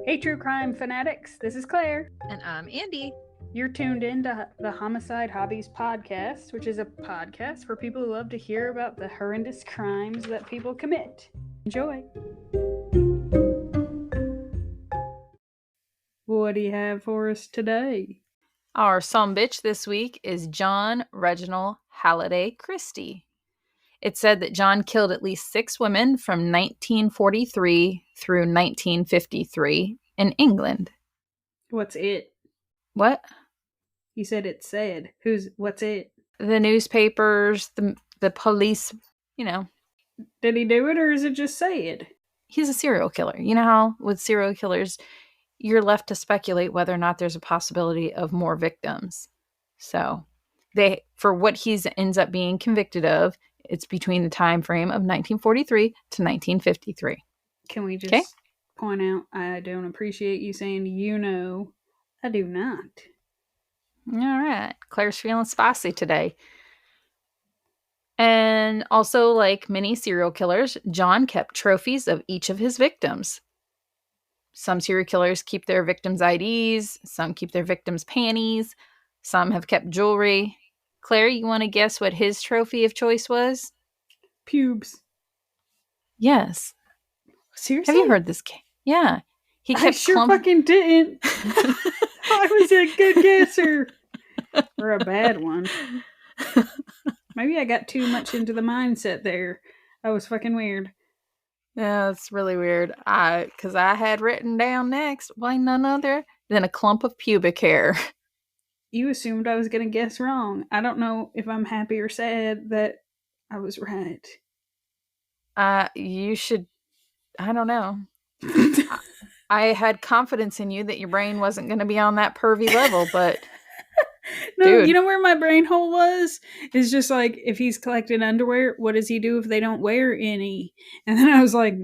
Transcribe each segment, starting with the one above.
Hey, true crime fanatics, this is Claire. And I'm Andy. You're tuned in to the Homicide Hobbies podcast, which is a podcast for people who love to hear about the horrendous crimes that people commit. Enjoy. What do you have for us today? Our sumbitch this week is John Reginald Halliday Christie. It said that John killed at least 6 women from 1943 through 1953 in England. What's it? What? You said it said. What's it? The newspapers, the police, you know. Did he do it or is it just said? He's a serial killer. You know how with serial killers, you're left to speculate whether or not there's a possibility of more victims. So for what he ends up being convicted of, it's between the time frame of 1943 to 1953. Can we just point out, I don't appreciate you saying I do not. All right. Claire's feeling spicy today. And also, like many serial killers, John kept trophies of each of his victims. Some serial killers keep their victims' IDs. Some keep their victims' panties. Some have kept jewelry. Claire, you want to guess what his trophy of choice was? Pubes. Yes. Seriously? Have you heard this? Yeah. I sure fucking didn't. I was a good guesser. Or a bad one. Maybe I got too much into the mindset there. That was fucking weird. Yeah, it's really weird. Because I had written down next, why none other than a clump of pubic hair. You assumed I was going to guess wrong. I don't know if I'm happy or sad that I was right. You should, I don't know. I had confidence in you that your brain wasn't going to be on that pervy level, but... No, dude. You know where my brain hole was? It's just like, if he's collecting underwear, what does he do if they don't wear any? And then I was like,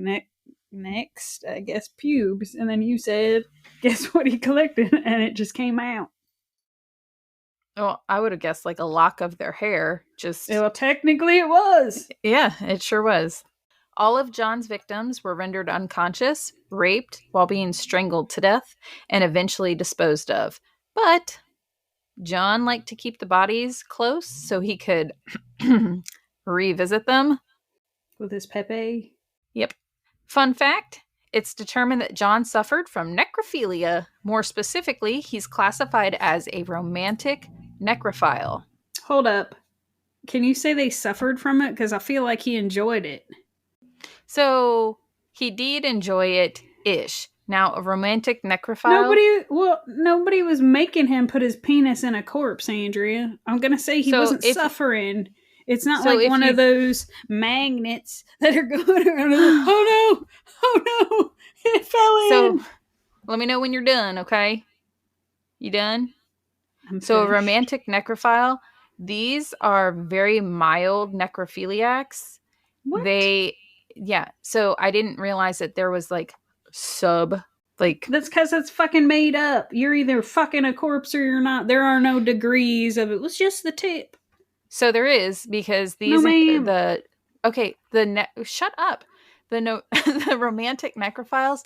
next, I guess pubes. And then you said, guess what he collected? And it just came out. Well, I would have guessed like a lock of their hair. Well, technically it was. Yeah, it sure was. All of John's victims were rendered unconscious, raped while being strangled to death, and eventually disposed of. But John liked to keep the bodies close so he could revisit them. With his Pepe? Yep. Fun fact, it's determined that John suffered from necrophilia. More specifically, he's classified as a romantic necrophile. Hold up. Can you say they suffered from it? Because I feel like he enjoyed it. So, he did enjoy it-ish. Now, a romantic necrophile... Nobody was making him put his penis in a corpse, Andrea. I'm going to say he wasn't suffering. It's not like one of those magnets that are going around. Oh no, it fell in. So, let me know when you're done, okay? You done? I'm so, finished. A romantic necrophile, these are very mild necrophiliacs. What? So I didn't realize that there was like that's because it's fucking made up. You're either fucking a corpse or you're not. There are no degrees of it. It was just the tip. So there is, because these shut up. The romantic necrophiles,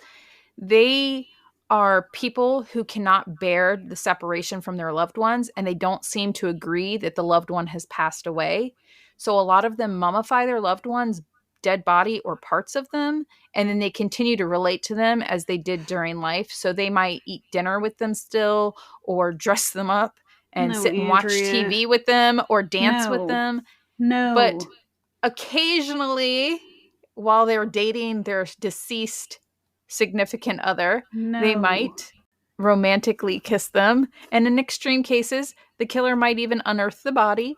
they are people who cannot bear the separation from their loved ones, and they don't seem to agree that the loved one has passed away. So a lot of them mummify their loved one's dead body or parts of them, and then they continue to relate to them as they did during life. So they might eat dinner with them still, or dress them up and sit and watch TV with them, or dance with them. No. But occasionally, while they're dating their deceased significant other, they might romantically kiss them. And in extreme cases, the killer might even unearth the body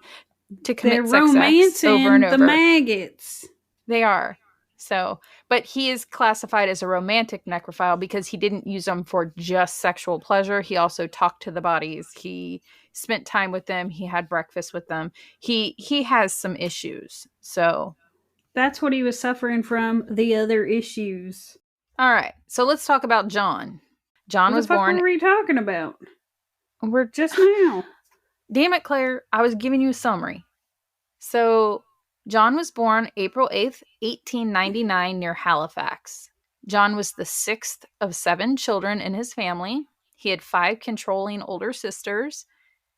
to commit sex acts over and over. The maggots. They are. So, but he is classified as a romantic necrophile because he didn't use them for just sexual pleasure. He also talked to the bodies. He spent time with them. He had breakfast with them. He has some issues. So that's what he was suffering from, the other issues. All right. So let's talk about John. John was born... What the fuck were we talking about? We're just now. Damn it, Claire. I was giving you a summary. So John was born April 8th, 1899 near Halifax. John was the 6th of 7 children in his family. He had 5 controlling older sisters.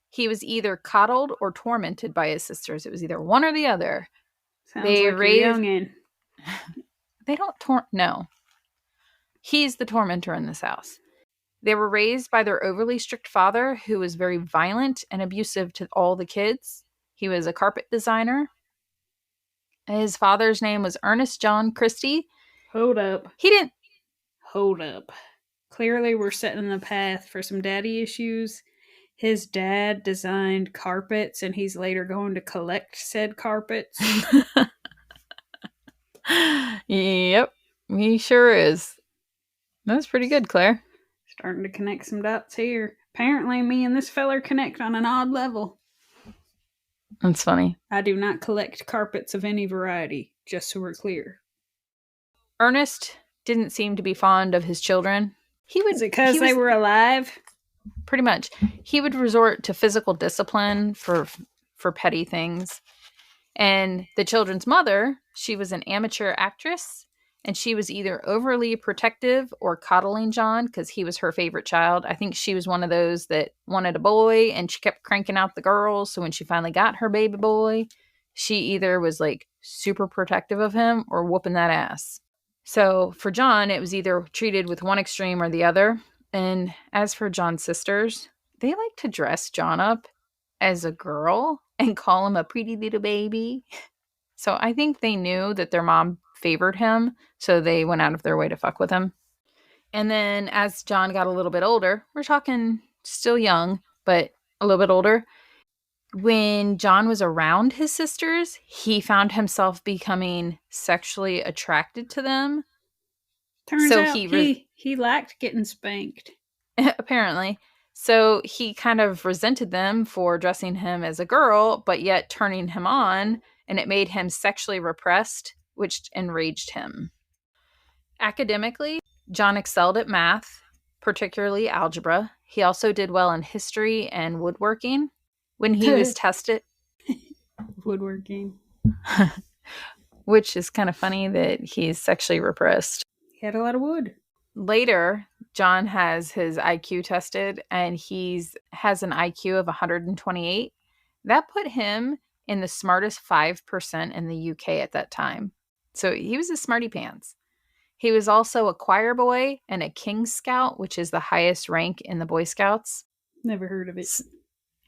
He was either coddled or tormented by his sisters. It was either one or the other. Sounds like your youngin'. They don't no. He's the tormentor in this house. They were raised by their overly strict father, who was very violent and abusive to all the kids. He was a carpet designer. His father's name was Ernest John Christie. Hold up. He didn't... Hold up. Clearly we're setting the path for some daddy issues. His dad designed carpets, and he's later going to collect said carpets. Yep, he sure is. That's pretty good, Claire. Starting to connect some dots here. Apparently, me and this feller connect on an odd level. That's funny. I do not collect carpets of any variety, just so we're clear. Ernest didn't seem to be fond of his children. Is it because they were alive? Pretty much. He would resort to physical discipline for petty things. And the children's mother, she was an amateur actress, and she was either overly protective or coddling John because he was her favorite child. I think she was one of those that wanted a boy, and she kept cranking out the girls. So when she finally got her baby boy, she either was like super protective of him or whooping that ass. So for John, it was either treated with one extreme or the other. And as for John's sisters, they like to dress John up as a girl and call him a pretty little baby. So I think they knew that their mom favored him, so they went out of their way to fuck with him. And then as John got a little bit older, we're talking still young, but a little bit older, when John was around his sisters, he found himself becoming sexually attracted to them. Turns out he liked getting spanked. Apparently. So he kind of resented them for dressing him as a girl, but yet turning him on, and it made him sexually repressed, which enraged him. Academically, John excelled at math, particularly algebra. He also did well in history and woodworking. When he was tested... Woodworking. Which is kind of funny that he's sexually repressed. He had a lot of wood. Later, John has his IQ tested, and has an IQ of 128. That put him in the smartest 5% in the UK at that time. So he was a smarty pants. He was also a choir boy and a King Scout, which is the highest rank in the Boy Scouts. Never heard of it.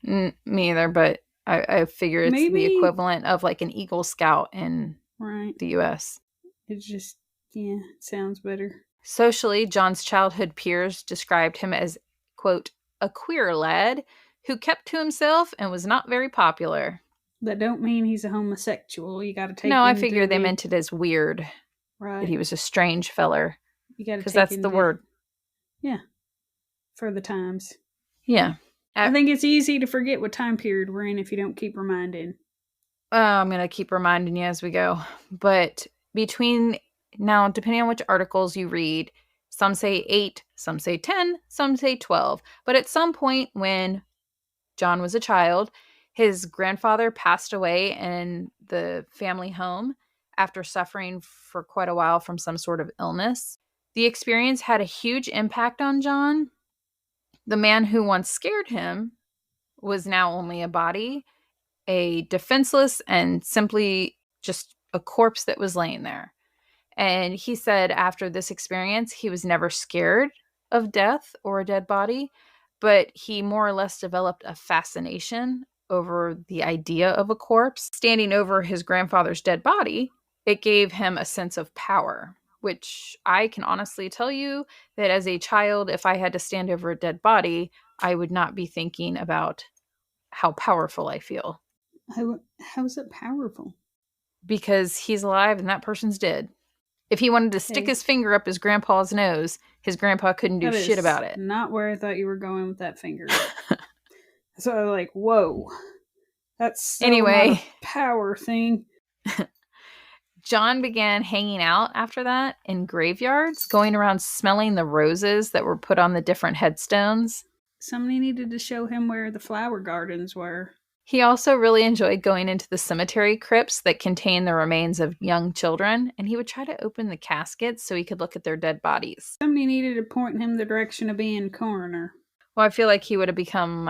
Me either, but I figure it's the equivalent of like an Eagle Scout in the US. It just, it sounds better. Socially, John's childhood peers described him as, quote, a queer lad who kept to himself and was not very popular. That don't mean he's a homosexual. You got to take. No, I figure they meant it as weird. Right. That he was a strange feller. You got to, because that's the word. Yeah. For the times. Yeah. I think it's easy to forget what time period we're in if you don't keep reminding. I'm going to keep reminding you as we go. But now, depending on which articles you read, some say 8, some say 10, some say 12. But at some point when John was a child, his grandfather passed away in the family home after suffering for quite a while from some sort of illness. The experience had a huge impact on John. The man who once scared him was now only a body, a defenseless and simply just a corpse that was laying there. And he said after this experience, he was never scared of death or a dead body, but he more or less developed a fascination over the idea of a corpse. Standing over his grandfather's dead body, it gave him a sense of power, which I can honestly tell you that as a child, if I had to stand over a dead body, I would not be thinking about how powerful I feel. How is it powerful? Because he's alive and that person's dead. If he wanted to stick his finger up his grandpa's nose, his grandpa couldn't do shit about it. Not where I thought you were going with that finger. So I was like, whoa. That's not a power thing. John began hanging out after that in graveyards, going around smelling the roses that were put on the different headstones. Somebody needed to show him where the flower gardens were. He also really enjoyed going into the cemetery crypts that contain the remains of young children, and he would try to open the caskets so he could look at their dead bodies. Somebody needed to point him the direction of being coroner. Well, I feel like he would have become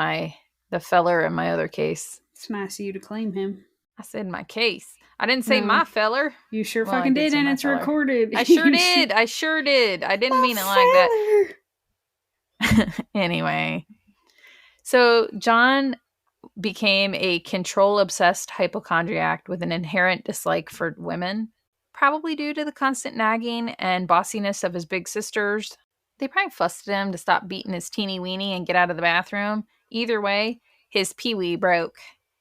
the feller in my other case. It's nice of you to claim him. I said my case. I didn't say my feller. You sure fucking did, and it's feller. Recorded. I sure did. I sure did. I didn't mean it like that. Anyway. So John became a control-obsessed hypochondriac with an inherent dislike for women, probably due to the constant nagging and bossiness of his big sisters. They probably fussed at him to stop beating his teeny weeny and get out of the bathroom. Either way, his pee-wee broke.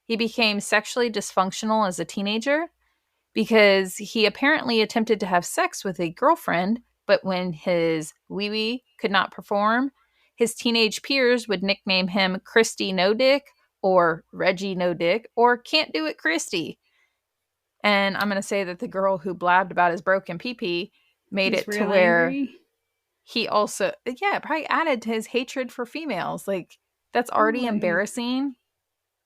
He became sexually dysfunctional as a teenager because he apparently attempted to have sex with a girlfriend, but when his wee-wee could not perform, his teenage peers would nickname him Christie No Dick or Reggie No Dick or Can't Do It Christie. And I'm going to say that the girl who blabbed about his broken pee-pee made it to where he also, probably added to his hatred for females. Like, that's already embarrassing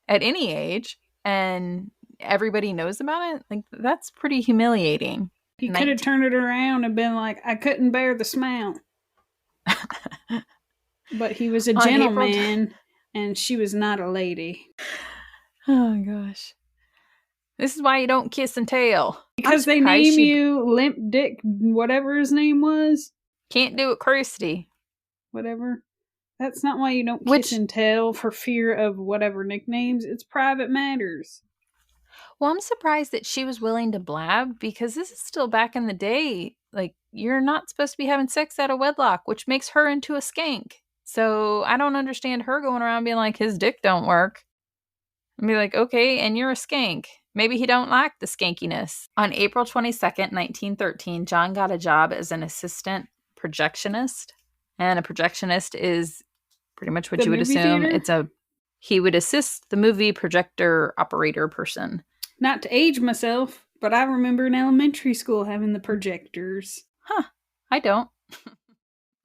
at any age, and everybody knows about it. Like, that's pretty humiliating. He could have turned it around and been like, I couldn't bear the smell. But he was a gentleman, and she was not a lady. Oh, gosh. This is why you don't kiss and tell. Because they name you Limp Dick, whatever his name was. Can't Do It Christie. Whatever. That's not why you don't kiss and tell for fear of whatever nicknames. It's private matters. Well, I'm surprised that she was willing to blab because this is still back in the day. Like, you're not supposed to be having sex out of wedlock, which makes her into a skank. So I don't understand her going around being like, his dick don't work. And be like, okay, and you're a skank. Maybe he don't like the skankiness. On April 22nd, 1913, John got a job as an assistant projectionist. And a projectionist is pretty much what you would assume. Theater? He would assist the movie projector operator person. Not to age myself, but I remember in elementary school having the projectors. Huh. I don't.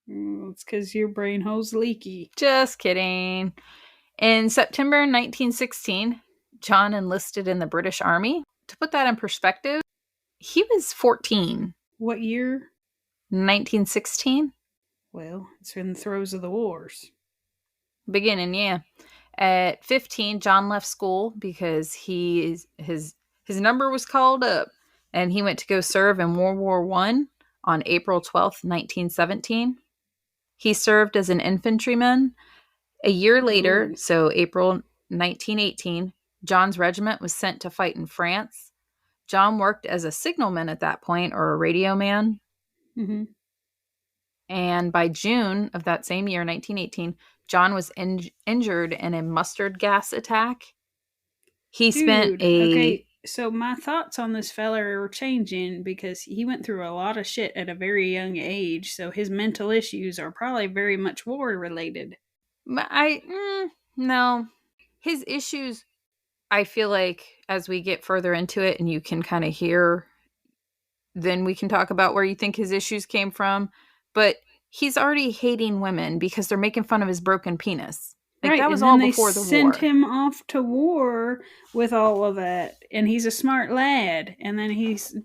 It's because your brain hole's leaky. Just kidding. In September 1916, John enlisted in the British Army. To put that in perspective, he was 14. What year? 1916. Well, it's in the throes of the wars. Beginning, yeah. At 15, John left school because his number was called up, and he went to go serve in World War I on April 12th, 1917. He served as an infantryman. A year later, so April 1918, John's regiment was sent to fight in France. John worked as a signalman at that point, or a radio man. Mm-hmm. And by June of that same year, 1918, John was injured in a mustard gas attack. Okay, so my thoughts on this fella are changing because he went through a lot of shit at a very young age, so his mental issues are probably very much war-related. No. His issues, I feel like, as we get further into it and you can kind of hear, then we can talk about where you think his issues came from. But he's already hating women because they're making fun of his broken penis. Like, right, that was all before the war. They sent him off to war with all of that, and he's a smart lad. And then he's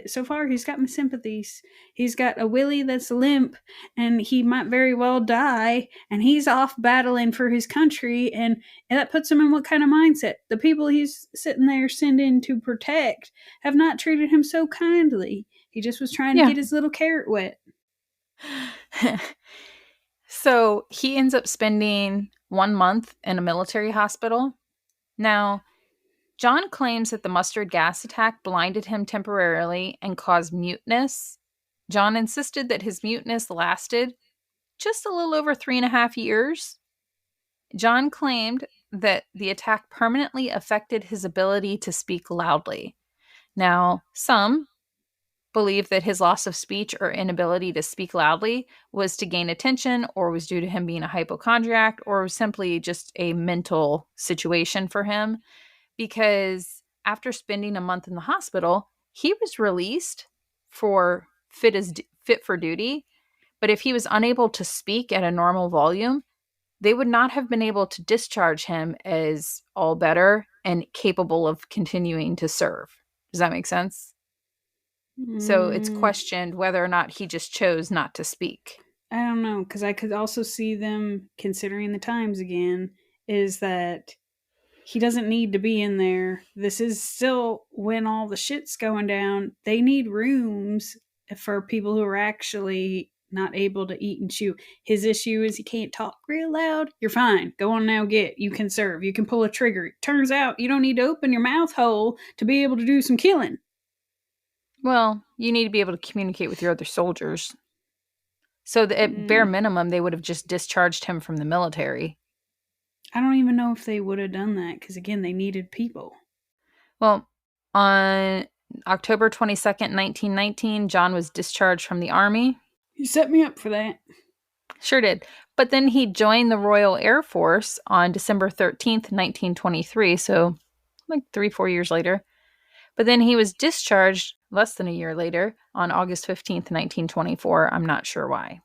so far he's got my sympathies. He's got a willy that's limp, and he might very well die. And he's off battling for his country, and that puts him in what kind of mindset? The people he's sitting there sending to protect have not treated him so kindly. He just was trying to get his little carrot wet. So he ends up spending 1 month in a military hospital. Now, John claims that the mustard gas attack blinded him temporarily and caused muteness. John insisted that his muteness lasted just a little over 3.5 years. John claimed that the attack permanently affected his ability to speak loudly. Now, some believe that his loss of speech or inability to speak loudly was to gain attention, or was due to him being a hypochondriac, or was simply just a mental situation for him. Because after spending a month in the hospital, he was released for fit for duty. But if he was unable to speak at a normal volume, they would not have been able to discharge him as all better and capable of continuing to serve. Does that make sense? So it's questioned whether or not he just chose not to speak. I don't know, because I could also see them, considering the times again, is that he doesn't need to be in there. This is still when all the shit's going down. They need rooms for people who are actually not able to eat and chew. His issue is he can't talk real loud. You're fine. Go on now, you can serve. You can pull a trigger. Turns out you don't need to open your mouth hole to be able to do some killing. Well, you need to be able to communicate with your other soldiers. So at bare minimum, they would have just discharged him from the military. I don't even know if they would have done that because, again, they needed people. Well, on October 22nd, 1919, John was discharged from the Army. You set me up for that. Sure did. But then he joined the Royal Air Force on December 13th, 1923, so like 3-4 years later. But then he was discharged less than a year later on August 15th, 1924. I'm not sure why.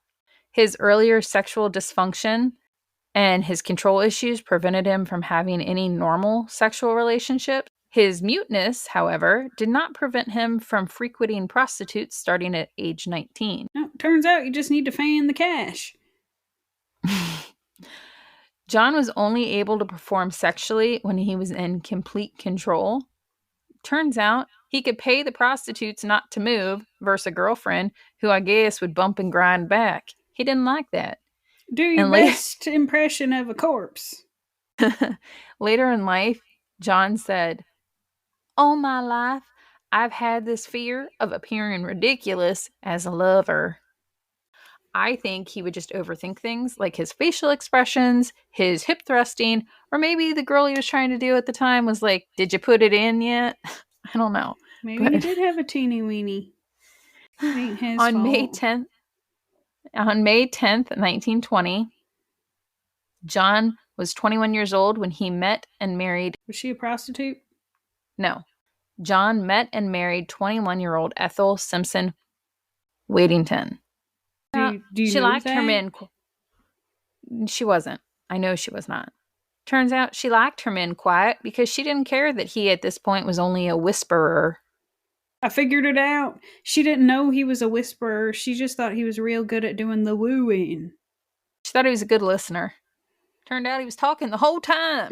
His earlier sexual dysfunction and his control issues prevented him from having any normal sexual relationship. His muteness, however, did not prevent him from frequenting prostitutes starting at age 19. No, turns out you just need to fan the cash. John was only able to perform sexually when he was in complete control. Turns out he could pay the prostitutes not to move versus a girlfriend who I guess would bump and grind back. He didn't like that. Do your best impression of a corpse. Later in life, John said, "All my life, I've had this fear of appearing ridiculous as a lover." I think he would just overthink things like his facial expressions, his hip thrusting, or maybe the girl he was trying to do at the time was like, "Did you put it in yet?" I don't know. Maybe he did have a teeny weeny. Ain't his fault. On May 10th, 1920, John was 21 years old when he met and married. Was she a prostitute? No. John met and married 21-year-old Ethel Simpson Wadington. Do you she know liked that? her men. She wasn't. I know she was not. Turns out she liked her men quiet because she didn't care that he at this point was only a whisperer. I figured it out. She didn't know he was a whisperer. She just thought he was real good at doing the wooing. She thought he was a good listener. Turned out he was talking the whole time.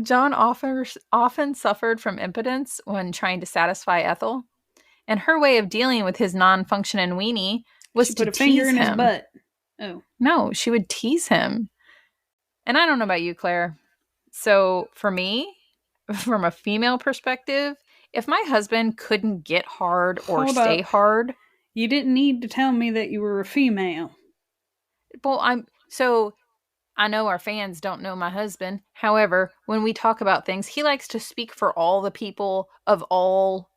John often suffered from impotence when trying to satisfy Ethel, and her way of dealing with his non-functioning weenie was to put a finger in him. his butt. Oh. No, she would tease him. And I don't know about you, Claire. So for me, from a female perspective, if my husband couldn't get hard or stay hard... You didn't need to tell me that you were a female. Well, I know our fans don't know my husband. However, when we talk about things, he likes to speak for all the people of all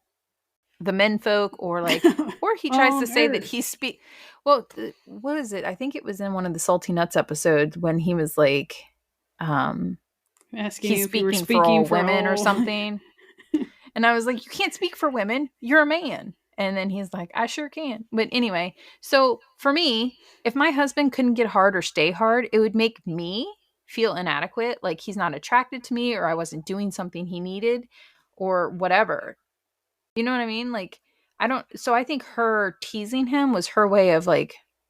the menfolk, or he tries to say that he Well, what is it? I think it was in one of the Salty Nuts episodes when he was like, asking he's if you were speaking for all women or something. And I was like, you can't speak for women. You're a man. And then he's like, I sure can. But anyway, so for me, if my husband couldn't get hard or stay hard, it would make me feel inadequate. Like he's not attracted to me, or I wasn't doing something he needed, or whatever. You know what I mean? So I think her teasing him was her way of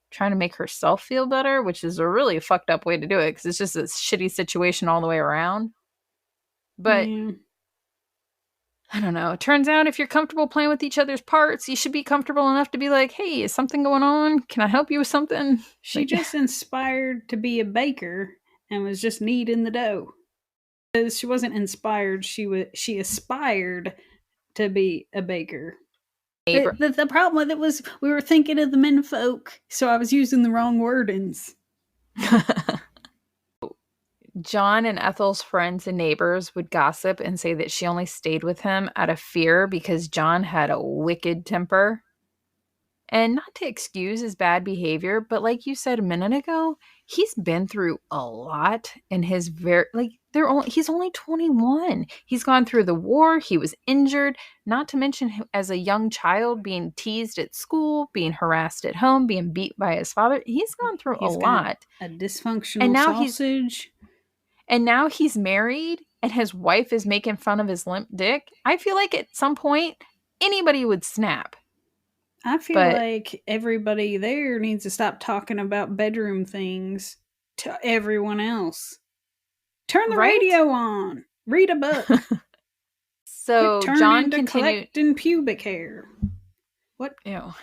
trying to make herself feel better, which is a really fucked up way to do it because it's just a shitty situation all the way around. But I don't know. It turns out if you're comfortable playing with each other's parts, you should be comfortable enough to be like, hey, is something going on? Can I help you with something? She just inspired to be a baker and was just kneading the dough. She wasn't inspired. She aspired to be a baker. The problem with it was we were thinking of the menfolk, so I was using the wrong wordings. John and Ethel's friends and neighbors would gossip and say that she only stayed with him out of fear because John had a wicked temper. And not to excuse his bad behavior, but like you said a minute ago, he's been through a lot in his he's only 21. He's gone through the war, he was injured, not to mention as a young child being teased at school, being harassed at home, being beat by his father. He's gone through a He's got lot. a And dysfunctional now sausage. he's married and his wife is making fun of his limp dick. I feel like at some point anybody would snap. I feel But like everybody there needs to stop talking about bedroom things to everyone else. Turn the right? radio on. Read a book. So Quit John turning to continued. collecting pubic hair. What? Ew.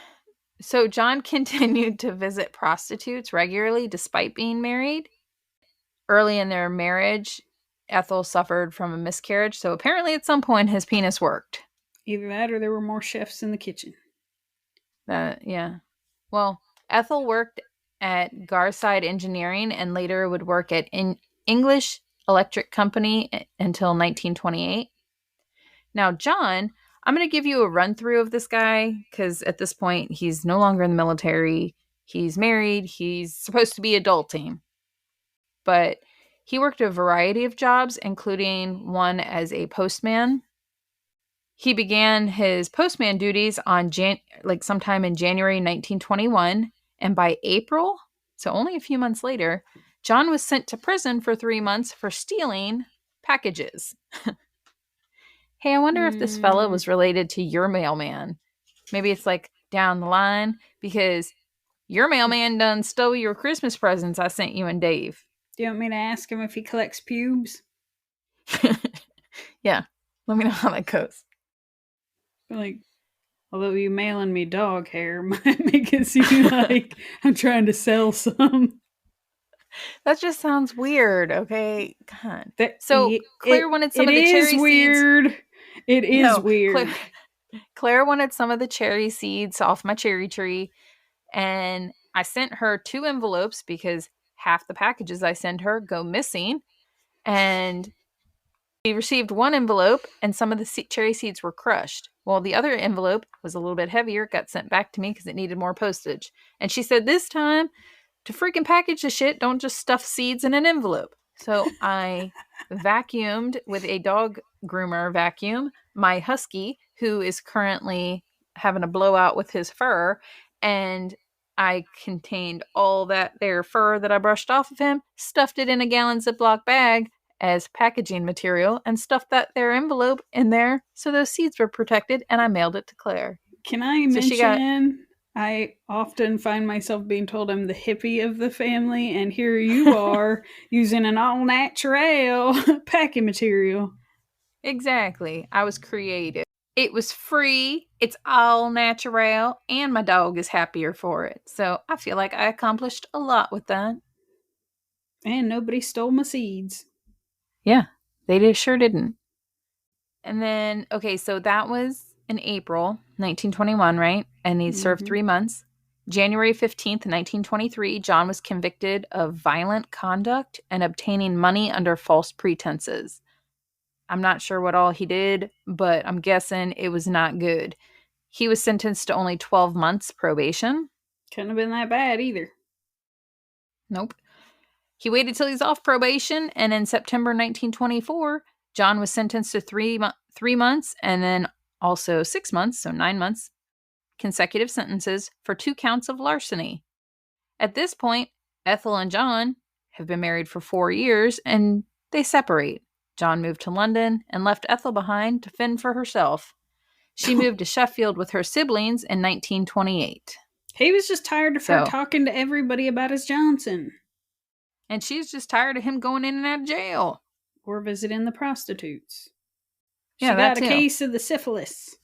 So John continued to visit prostitutes regularly despite being married. Early in their marriage, Ethel suffered from a miscarriage, so apparently at some point his penis worked. Either that or there were more chefs in the kitchen. Yeah. Well, Ethel worked at Garside Engineering and later would work at English Electric Company until 1928. Now, John, I'm going to give you a run through of this guy because at this point he's no longer in the military. He's married. He's supposed to be adulting. But he worked a variety of jobs, including one as a postman. He began his postman duties on sometime in January 1921, and by April, so only a few months later, John was sent to prison for 3 months for stealing packages. Hey, I wonder if this fella was related to your mailman. Maybe it's like down the line because your mailman done stole your Christmas presents I sent you and Dave. Do you want me to ask him if he collects pubes? Yeah, let me know how that goes. Like, although you mailing me dog hair might make it seem like I'm trying to sell some. That just sounds weird, okay? God. So Claire wanted some of the cherry seeds. Weird. It is weird. Claire wanted some of the cherry seeds off my cherry tree, and I sent her 2 envelopes because half the packages I send her go missing, and she received 1 envelope, and some of the cherry seeds were crushed. Well, the other envelope was a little bit heavier, got sent back to me because it needed more postage. And she said, this time, to freaking package the shit, don't just stuff seeds in an envelope. So I vacuumed with a dog groomer vacuum my husky, who is currently having a blowout with his fur, and I contained all that there fur that I brushed off of him, stuffed it in a gallon Ziploc bag as packaging material, and stuffed that there envelope in there so those seeds were protected, and I mailed it to Claire. Can I mention I often find myself being told I'm the hippie of the family, and here you are using an all-natural packing material. Exactly. I was creative. It was free, it's all natural, and my dog is happier for it. So I feel like I accomplished a lot with that. And nobody stole my seeds. Yeah, they sure didn't. And then, okay, so that was in April 1921, right? And he served 3 months. January 15th, 1923, John was convicted of violent conduct and obtaining money under false pretenses. I'm not sure what all he did, but I'm guessing it was not good. He was sentenced to only 12 months probation. Couldn't have been that bad either. Nope. He waited till he's off probation, and in September 1924, John was sentenced to 3 months and then also 6 months, so 9 months, consecutive sentences for 2 counts of larceny. At this point, Ethel and John have been married for 4 years, and they separate. John moved to London and left Ethel behind to fend for herself. She moved to Sheffield with her siblings in 1928. He was just tired of her talking to everybody about his Johnson. And she's just tired of him going in and out of jail. Or visiting the prostitutes. She Yeah, got a case of the syphilis.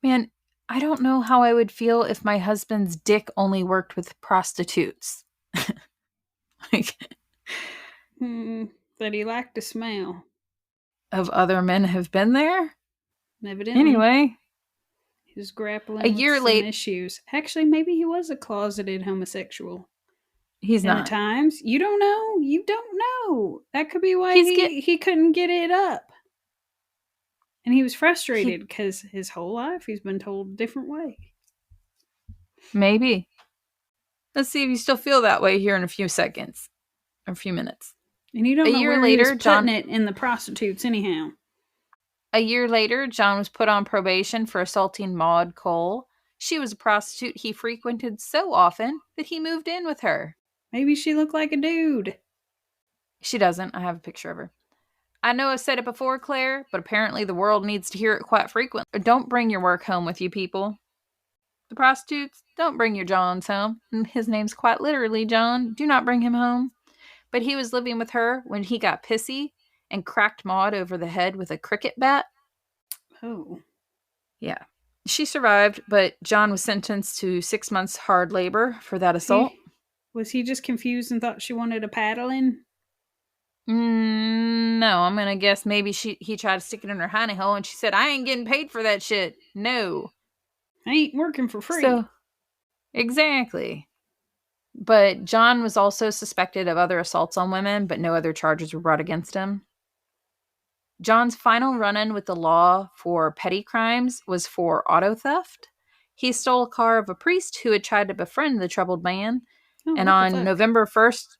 Man, I don't know how I would feel if my husband's dick only worked with prostitutes. That he liked the smell. Of other men have been there? Evidently. Anyway. He was grappling with some issues. Actually, maybe he was a closeted homosexual. He's not. In the times. You don't know. You don't know. That could be why he couldn't get it up. And he was frustrated because his whole life he's been told a different way. Maybe. Let's see if you still feel that way here in a few seconds. Or a few minutes. And you don't A know year where later, he was putting it in the prostitutes anyhow. A year later, John was put on probation for assaulting Maud Cole. She was a prostitute he frequented so often that he moved in with her. Maybe she looked like a dude. She doesn't. I have a picture of her. I know I've said it before, Claire, but apparently the world needs to hear it quite frequently. Don't bring your work home with you, people. The prostitutes, don't bring your Johns home. His name's quite literally John. Do not bring him home. But he was living with her when he got pissy and cracked Maud over the head with a cricket bat. Oh. Yeah. She survived, but John was sentenced to 6 months hard labor for that assault. Was he just confused and thought she wanted a paddling? No, I'm going to guess maybe he tried to stick it in her honey hole and she said, I ain't getting paid for that shit. No. I ain't working for free. So, exactly. But John was also suspected of other assaults on women, but no other charges were brought against him. John's final run-in with the law for petty crimes was for auto theft. He stole a car of a priest who had tried to befriend the troubled man. And on November 1st,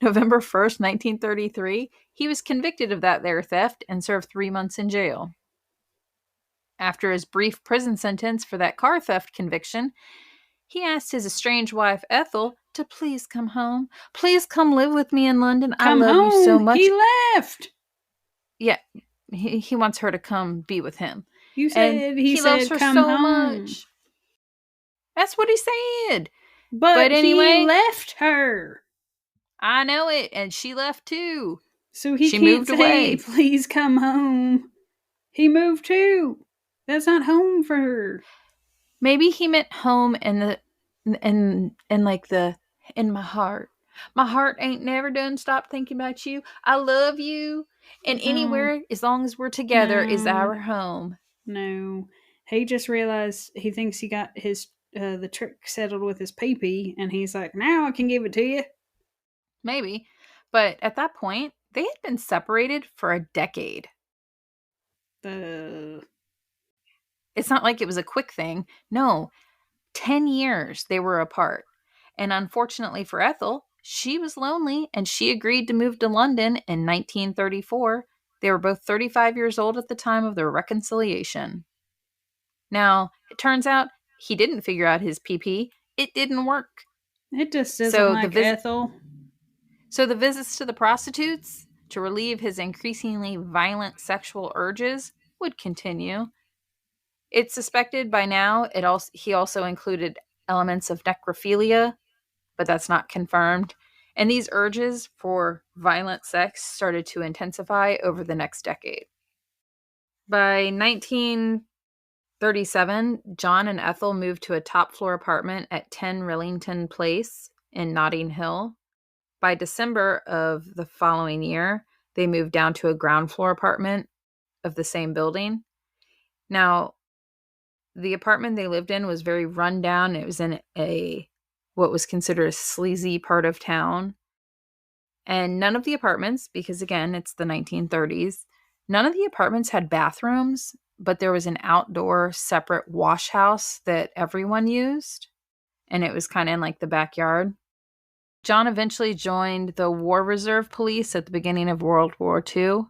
November 1st, 1933, he was convicted of that there theft and served 3 months in jail. After his brief prison sentence for that car theft conviction, he asked his estranged wife, Ethel, to please come home. Please come live with me in London. I love you so much. He left. Yeah, he wants her to come be with him. You said he loves her so much. That's what he said. But anyway, he left her. I know it, and she left too. So she moved away. Please come home. He moved too. That's not home for her. Maybe he meant home in my heart. My heart ain't never done stopped thinking about you. I love you. And anywhere, as long as we're together, is our home. No. He just realized he thinks he got his the trick settled with his pee-pee, and he's like, now I can give it to you. Maybe. But at that point, they had been separated for a decade. It's not like it was a quick thing. No. 10 years they were apart. And unfortunately for Ethel, she was lonely and she agreed to move to London in 1934. They were both 35 years old at the time of their reconciliation. Now, it turns out he didn't figure out his PP. It didn't work. It just doesn't like Ethel. So the visits to the prostitutes to relieve his increasingly violent sexual urges would continue. It's suspected by now he also included elements of necrophilia, but that's not confirmed. And these urges for violent sex started to intensify over the next decade. By 1937, John and Ethel moved to a top-floor apartment at 10 Rillington Place in Notting Hill. By December of the following year, they moved down to a ground-floor apartment of the same building. Now, the apartment they lived in was very run down. It was in what was considered a sleazy part of town. And none of the apartments, because again, it's the 1930s, none of the apartments had bathrooms, but there was an outdoor separate wash house that everyone used. And it was kind of in like the backyard. John eventually joined the War Reserve Police at the beginning of World War II.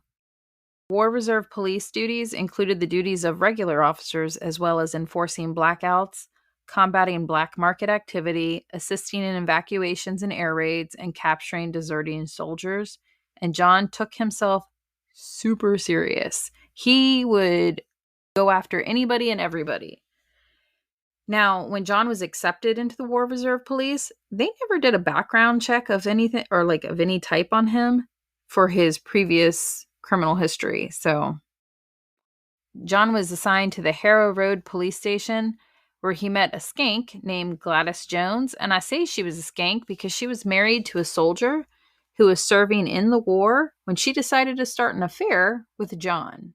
War Reserve Police duties included the duties of regular officers as well as enforcing blackouts, combating black market activity, assisting in evacuations and air raids, and capturing deserting soldiers. And John took himself super serious. He would go after anybody and everybody. Now, when John was accepted into the War Reserve Police, they never did a background check of anything or like of any type on him for his previous criminal history. So John was assigned to the Harrow Road police station where he met a skank named Gladys Jones. And I say she was a skank because she was married to a soldier who was serving in the war when she decided to start an affair with John.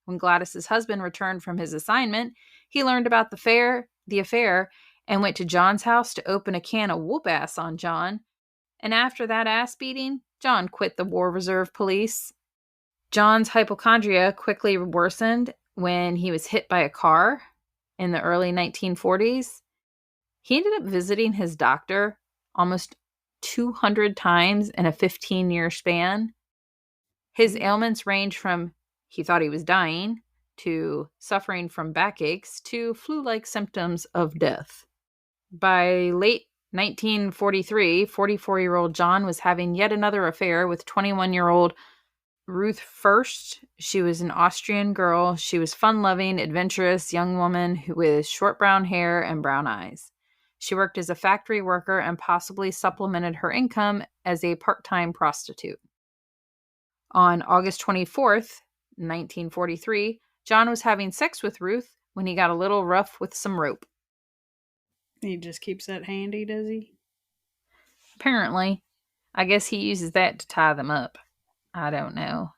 When Gladys's husband returned from his assignment, he learned about the affair and went to John's house to open a can of whoop ass on John. And after that ass beating, John quit the War Reserve Police. John's hypochondria quickly worsened when he was hit by a car in the early 1940s. He ended up visiting his doctor almost 200 times in a 15-year span. His ailments range from he thought he was dying to suffering from backaches to flu-like symptoms of death. By late 1943, 44-year-old John was having yet another affair with 21-year-old Ruth First. She was an Austrian girl. She was fun-loving, adventurous young woman with short brown hair and brown eyes. She worked as a factory worker and possibly supplemented her income as a part-time prostitute. On August 24th, 1943, John was having sex with Ruth when he got a little rough with some rope. He just keeps that handy, does he? Apparently. I guess he uses that to tie them up. I don't know.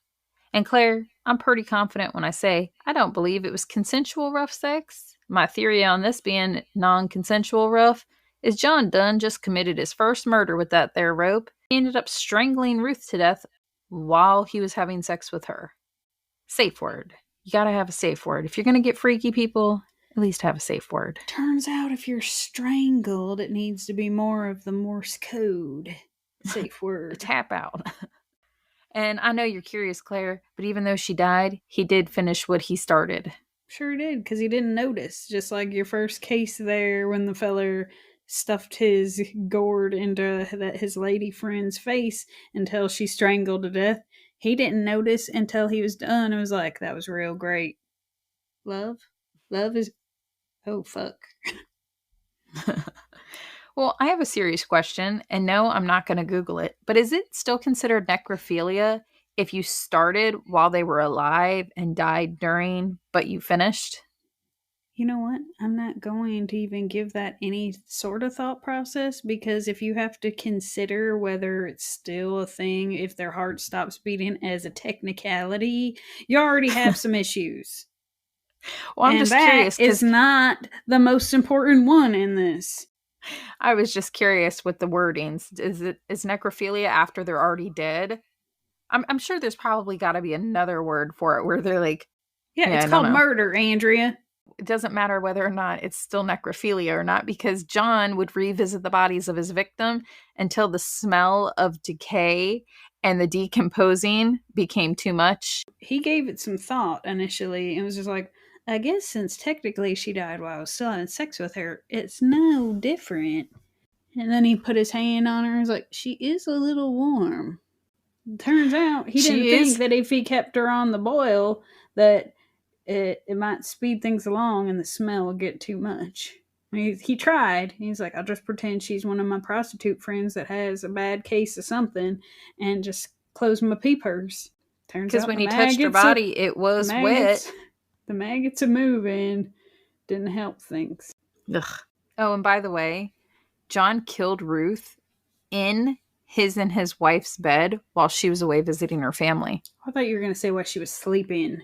And Claire, I'm pretty confident when I say I don't believe it was consensual rough sex. My theory on this being non-consensual rough is John Dunn just committed his first murder with that there rope. He ended up strangling Ruth to death while he was having sex with her. Safe word. You gotta have a safe word. If you're gonna get freaky, people, at least have a safe word. Turns out if you're strangled, it needs to be more of the Morse code. Safe word. Tap out. And I know you're curious, Claire, but even though she died, he did finish what he started. Sure did, because he didn't notice. Just like your first case there when the feller stuffed his gourd into his lady friend's face until she strangled to death. He didn't notice until he was done. It was like, that was real great. Love is... Oh, fuck. Well, I have a serious question, and no, I'm not going to Google it, but is it still considered necrophilia if you started while they were alive and died during, but you finished? You know what? I'm not going to even give that any sort of thought process, because if you have to consider whether it's still a thing, if their heart stops beating as a technicality, you already have some issues. Well, I'm and just that curious is not the most important one in this. I was just curious with the wordings. Is necrophilia after they're already dead? I'm sure there's probably got to be another word for it where they're like, Yeah, it's called murder, Andrea. It doesn't matter whether or not it's still necrophilia or not, because John would revisit the bodies of his victim until the smell of decay and the decomposing became too much. He gave it some thought initially and was just like, I guess since technically she died while I was still having sex with her, it's no different. And then he put his hand on her and was like, she is a little warm. Turns out he didn't think that if he kept her on the boil that it might speed things along and the smell would get too much. He tried. He's like, I'll just pretend she's one of my prostitute friends that has a bad case of something and just close my peepers. Turns out because when he touched her body, it was wet. The maggots are moving. Didn't help things. Ugh. Oh, and by the way, John killed Ruth in his and his wife's bed while she was away visiting her family. I thought you were going to say while she was sleeping.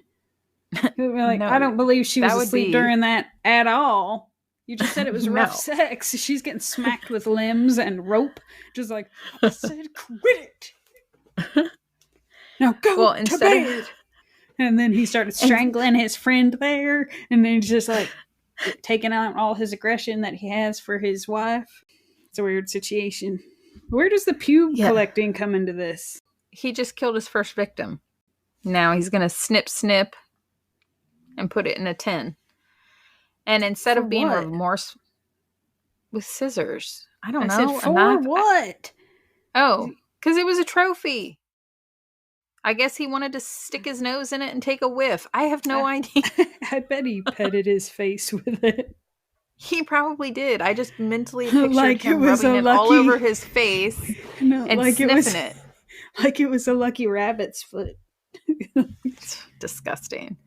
Like, no, I don't believe she was asleep during that at all. You just said it was rough sex. She's getting smacked with limbs and rope. Just like, I said, quit it. Now go to bed. And then he started strangling his friend there. And then he's just like taking out all his aggression that he has for his wife. It's a weird situation. Where does the pube collecting come into this? He just killed his first victim. Now he's going to snip and put it in a tin. And instead of being remorseful with scissors, I don't know. Said, for what? Oh, because it was a trophy. I guess he wanted to stick his nose in it and take a whiff. I have no idea. I bet he petted his face with it. He probably did. I just mentally pictured him rubbing it all over his face and sniffing it. Like it was a lucky rabbit's foot. It's disgusting.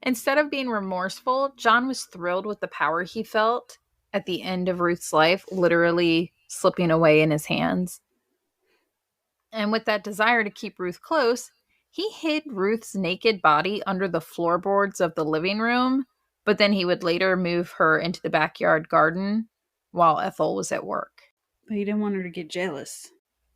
Instead of being remorseful, John was thrilled with the power he felt at the end of Ruth's life, literally slipping away in his hands. And with that desire to keep Ruth close, he hid Ruth's naked body under the floorboards of the living room, but then he would later move her into the backyard garden while Ethel was at work. But he didn't want her to get jealous.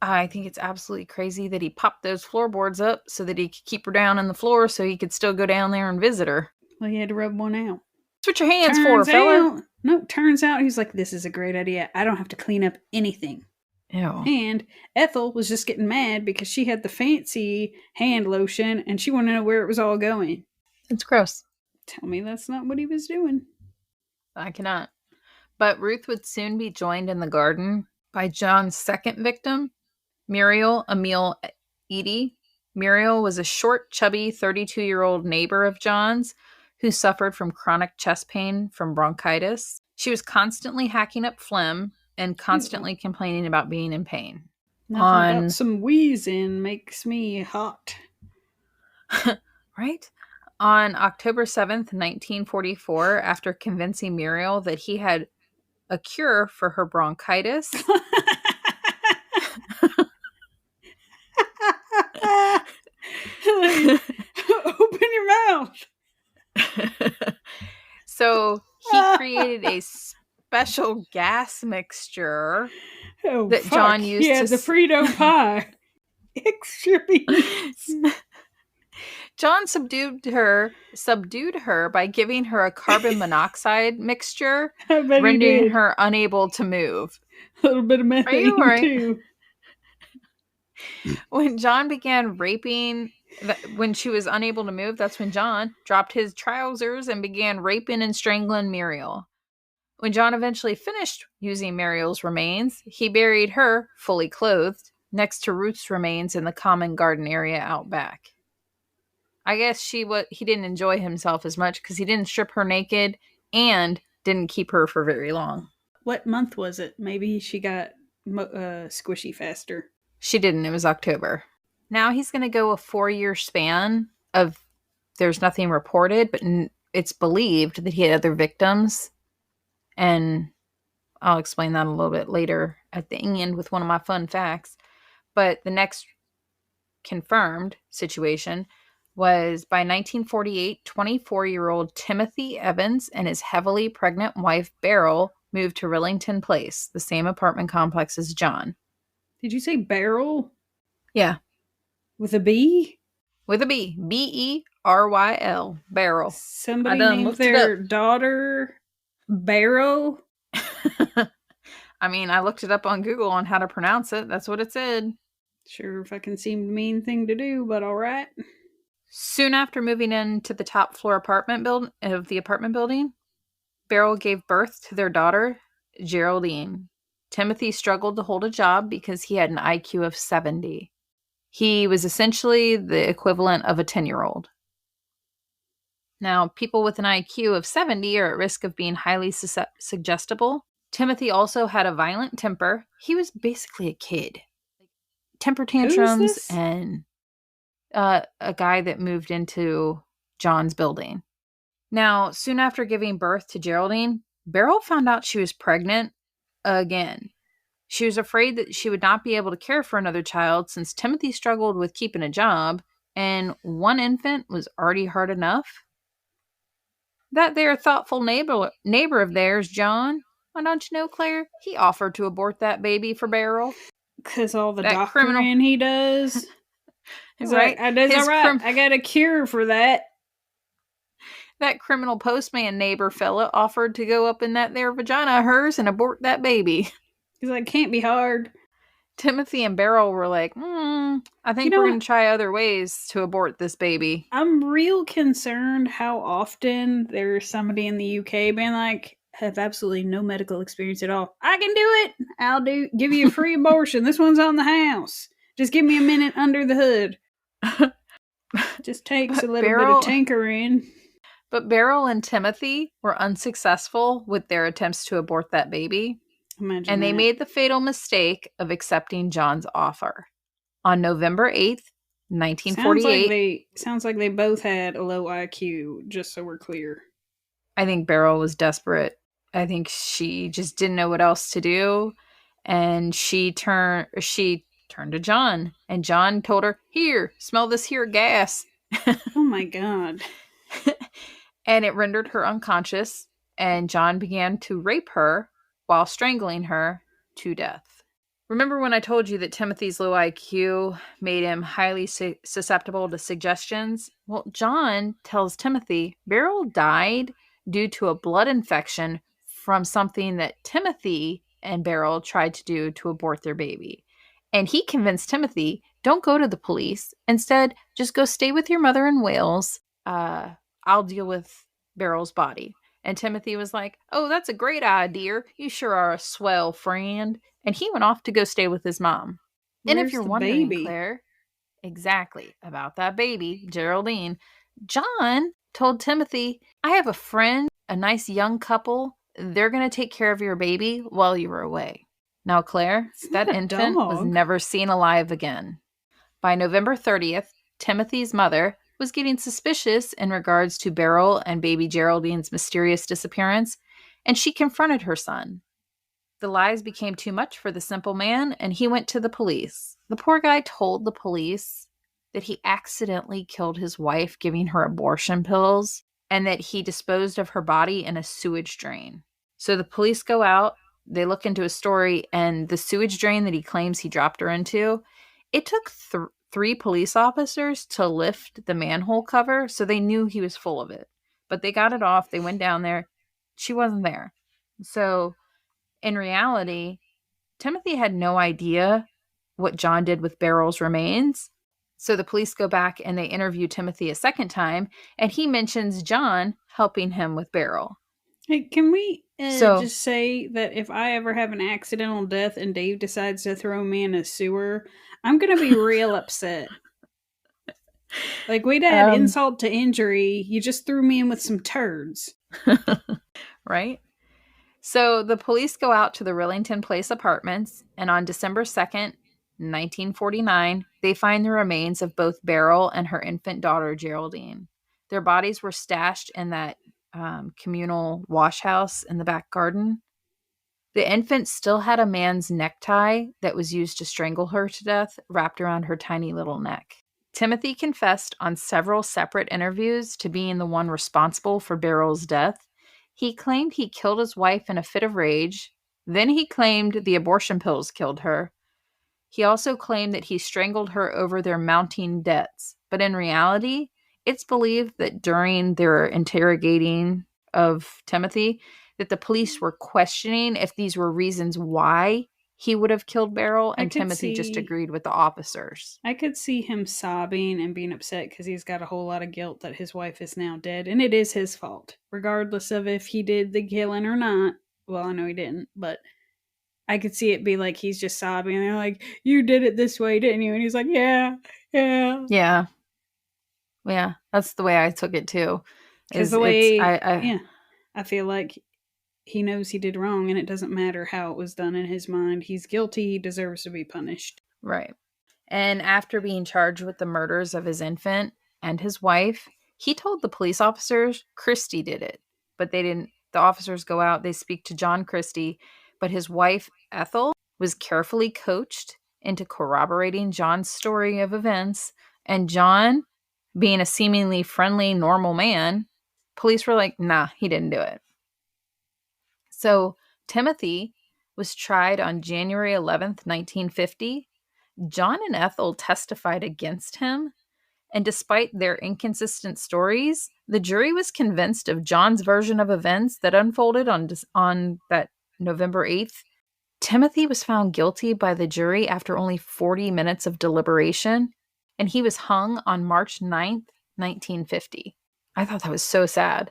I think it's absolutely crazy that he popped those floorboards up so that he could keep her down on the floor so he could still go down there and visit her. Well, he had to rub one out. what your hand's for, fella. Turns out he's like, this is a great idea. I don't have to clean up anything. Ew. And Ethel was just getting mad because she had the fancy hand lotion and she wanted to know where it was all going. It's gross. Tell me that's not what he was doing. I cannot. But Ruth would soon be joined in the garden by John's second victim, Muriel Emile Eady. Muriel was a short, chubby 32-year-old neighbor of John's who suffered from chronic chest pain from bronchitis. She was constantly hacking up phlegm and constantly complaining about being in pain. Nothing about some wheezing makes me hot. Right? On October 7th, 1944, after convincing Muriel that he had a cure for her bronchitis... Open your mouth. So he created a special gas mixture that John used to... the Frito pie. Extra beans. John subdued her by giving her a carbon monoxide mixture, rendering her unable to move. A little bit of methane, too. When John began raping, when she was unable to move, that's when John dropped his trousers and began raping and strangling Muriel. When John eventually finished using Muriel's remains, he buried her, fully clothed, next to Ruth's remains in the common garden area out back. I guess he didn't enjoy himself as much because he didn't strip her naked and didn't keep her for very long. What month was it? Maybe she got squishy faster. She didn't. It was October. Now he's going to go a 4-year span of there's nothing reported, but it's believed that he had other victims. And I'll explain that a little bit later at the end with one of my fun facts. But the next confirmed situation was by 1948, 24-year-old Timothy Evans and his heavily pregnant wife, Beryl, moved to Rillington Place, the same apartment complex as John. Did you say Beryl? Yeah. With a B? With a B. B-E-R-Y-L. Beryl. Somebody named their daughter Beryl? I mean, I looked it up on Google on how to pronounce it. That's what it said. Sure, fucking seemed a mean thing to do, but all right. Soon after moving into the top floor apartment building, Beryl gave birth to their daughter, Geraldine. Timothy struggled to hold a job because he had an IQ of 70. He was essentially the equivalent of a 10-year-old. Now, people with an IQ of 70 are at risk of being highly suggestible. Timothy also had a violent temper. He was basically a kid. Temper tantrums and a guy that moved into John's building. Now, soon after giving birth to Geraldine, Beryl found out she was pregnant again. She was afraid that she would not be able to care for another child since Timothy struggled with keeping a job, and one infant was already hard enough. That there thoughtful neighbor of theirs, John, why don't you know, Claire, he offered to abort that baby for Beryl. Because all the doctoring he does. He's right. Like, that's all right. I got a cure for that. That criminal postman neighbor fella offered to go up in that there vagina of hers and abort that baby. He's like, can't be hard. Timothy and Beryl were like, I think we're going to try other ways to abort this baby. I'm real concerned how often there's somebody in the UK being like, have absolutely no medical experience at all. I can do it. I'll give you a free abortion. This one's on the house. Just give me a minute under the hood. Just takes a little bit of tinkering. But Beryl and Timothy were unsuccessful with their attempts to abort that baby. Imagine they made the fatal mistake of accepting John's offer. On November 8th, 1948... Sounds like they both had a low IQ, just so we're clear. I think Beryl was desperate. I think she just didn't know what else to do. And she turned to John. And John told her, here, smell this here gas. Oh my God. And it rendered her unconscious. And John began to rape her while strangling her to death. Remember when I told you that Timothy's low IQ made him highly susceptible to suggestions? Well, John tells Timothy, Beryl died due to a blood infection from something that Timothy and Beryl tried to do to abort their baby. And he convinced Timothy, don't go to the police. Instead, just go stay with your mother in Wales. I'll deal with Beryl's body. And Timothy was like, oh, that's a great idea. You sure are a swell friend. And he went off to go stay with his mom. And if Where's you're the wondering, baby? Claire, exactly about that baby, Geraldine, John told Timothy, I have a friend, a nice young couple. They're going to take care of your baby while you were away. Now, Claire, It's that not a infant was dog. never seen alive again. By November 30th, Timothy's mother was getting suspicious in regards to Beryl and baby Geraldine's mysterious disappearance, and she confronted her son. The lies became too much for the simple man, and he went to the police. The poor guy told the police that he accidentally killed his wife, giving her abortion pills, and that he disposed of her body in a sewage drain. So the police go out, they look into his story, and the sewage drain that he claims he dropped her into, it took three police officers to lift the manhole cover, so they knew he was full of it. But they got it off, they went down there, she wasn't there. So in reality, Timothy had no idea what John did with Beryl's remains. So the police go back and they interview Timothy a second time, and he mentions John helping him with Beryl. Hey, can we So just say that if I ever have an accidental death and Dave decides to throw me in a sewer, I'm going to be real upset. Like, we'd add insult to injury. You just threw me in with some turds. right? So the police go out to the Rillington Place apartments, and on December 2nd, 1949, they find the remains of both Beryl and her infant daughter, Geraldine. Their bodies were stashed in that communal wash house in the back garden. The infant still had a man's necktie that was used to strangle her to death wrapped around her tiny little neck. Timothy confessed on several separate interviews to being the one responsible for Beryl's death. He claimed he killed his wife in a fit of rage. Then he claimed the abortion pills killed her. He also claimed that he strangled her over their mounting debts. But in reality, it's believed that during their interrogating of Timothy, that the police were questioning if these were reasons why he would have killed Beryl, and Timothy just agreed with the officers. I could see him sobbing and being upset because he's got a whole lot of guilt that his wife is now dead, and it is his fault, regardless of if he did the killing or not. Well, I know he didn't, but I could see it be like he's just sobbing, and they're like, you did it this way, didn't you? And he's like, yeah. Yeah, that's the way I took it too. Because the way, I feel like he knows he did wrong, and it doesn't matter how it was done in his mind. He's guilty. He deserves to be punished. Right. And after being charged with the murders of his infant and his wife, he told the police officers Christie did it. But they didn't. The officers go out, they speak to John Christie, but his wife, Ethel, was carefully coached into corroborating John's story of events. And John, being a seemingly friendly, normal man, police were like, nah, he didn't do it. So Timothy was tried on January 11th, 1950. John and Ethel testified against him, and despite their inconsistent stories, the jury was convinced of John's version of events that unfolded on that November 8th. Timothy was found guilty by the jury after only 40 minutes of deliberation, and he was hung on March 9th, 1950. I thought that was so sad.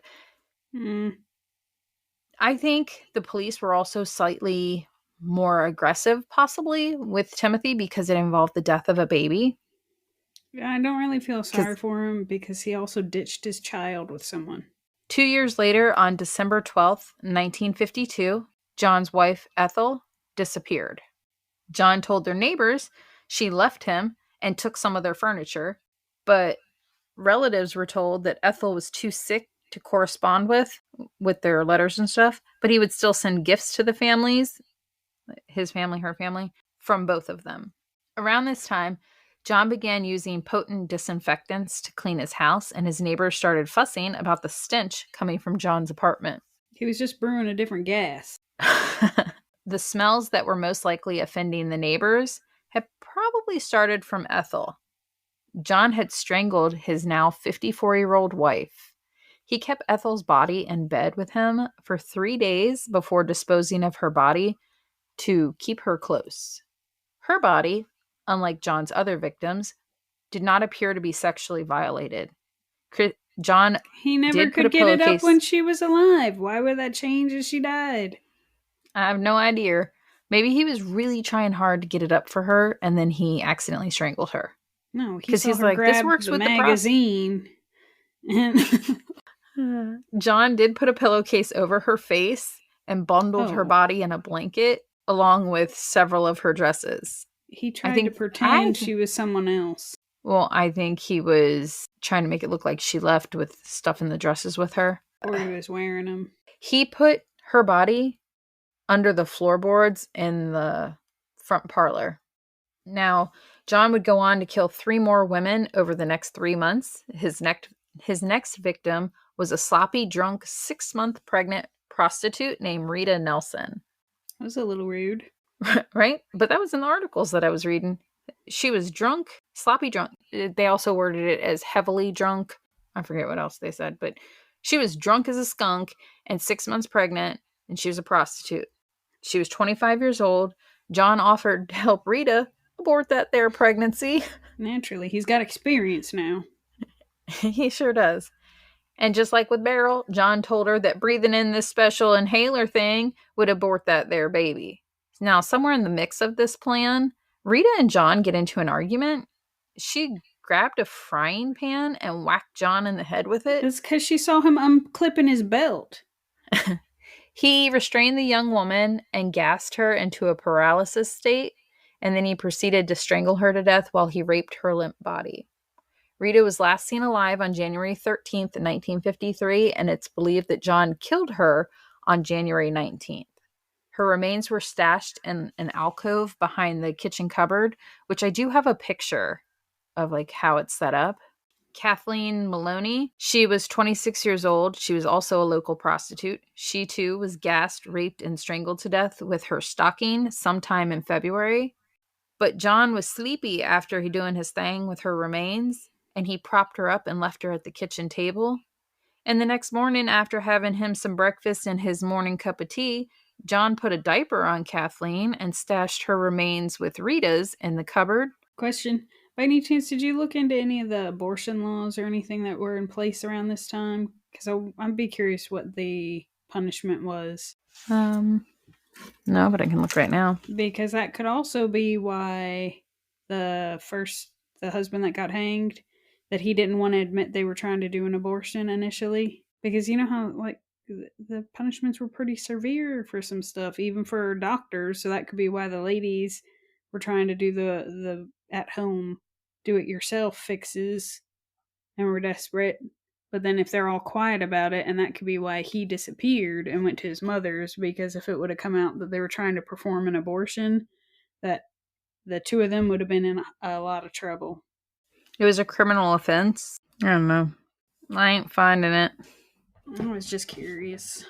I think the police were also slightly more aggressive, possibly, with Timothy because it involved the death of a baby. I don't really feel sorry for him because he also ditched his child with someone. 2 years later, on December 12th, 1952, John's wife, Ethel, disappeared. John told their neighbors she left him and took some of their furniture, but relatives were told that Ethel was too sick to correspond with their letters and stuff, but he would still send gifts to the families, his family, her family, from both of them. Around this time, John began using potent disinfectants to clean his house, and his neighbors started fussing about the stench coming from John's apartment. He was just brewing a different gas. The smells that were most likely offending the neighbors had probably started from Ethel. John had strangled his now 54-year-old wife. He kept Ethel's body in bed with him for 3 days before disposing of her body to keep her close. Her body, unlike John's other victims, did not appear to be sexually violated. John He never did put a could get it up pillowcase. when she was alive. Why would that change as she died? I have no idea. Maybe he was really trying hard to get it up for her, and then he accidentally strangled her. No, he 'Cause saw he's her like, "This grab works the with the magazine. And John did put a pillowcase over her face and bundled her Oh. body in a blanket, along with several of her dresses. he tried to pretend she was someone else. Well, I think he was trying to make it look like she left with stuff in the dresses with her. Or he was wearing them. He put her body under the floorboards in the front parlor. Now, John would go on to kill 3 more women over the next 3 months. His next victim was a sloppy, drunk, 6-month pregnant prostitute named Rita Nelson. That was a little rude. Right? But that was in the articles that I was reading. She was drunk, sloppy drunk. They also worded it as heavily drunk. I forget what else they said, but she was drunk as a skunk and 6 months pregnant, and she was a prostitute. She was 25 years old. John offered to help Rita abort that there pregnancy. Naturally, he's got experience now. He sure does. And just like with Beryl, John told her that breathing in this special inhaler thing would abort that there baby. Now, somewhere in the mix of this plan, Rita and John get into an argument. She grabbed a frying pan and whacked John in the head with it. It's because she saw him unclipping his belt. He restrained the young woman and gassed her into a paralysis state, and then he proceeded to strangle her to death while he raped her limp body. Rita was last seen alive on January 13th, 1953, and it's believed that John killed her on January 19th. Her remains were stashed in an alcove behind the kitchen cupboard, which I do have a picture of like how it's set up. Kathleen Maloney, she was 26 years old. She was also a local prostitute. She too was gassed, raped, and strangled to death with her stocking sometime in February. But John was sleepy after he doing his thing with her remains, and he propped her up and left her at the kitchen table. And the next morning, after having him some breakfast and his morning cup of tea, John put a diaper on Kathleen and stashed her remains with Rita's in the cupboard. Question. By any chance, did you look into any of the abortion laws or anything that were in place around this time? Because I'd be curious what the punishment was. No, but I can look right now. Because that could also be why the husband that got hanged, that he didn't want to admit they were trying to do an abortion initially. Because you know how, like, the punishments were pretty severe for some stuff, even for doctors. So that could be why the ladies were trying to do the at-home, do-it-yourself fixes and were desperate. But then if they're all quiet about it, and that could be why he disappeared and went to his mother's, because if it would have come out that they were trying to perform an abortion, that the two of them would have been in a lot of trouble. It was a criminal offense. I don't know. I ain't finding it. I was just curious.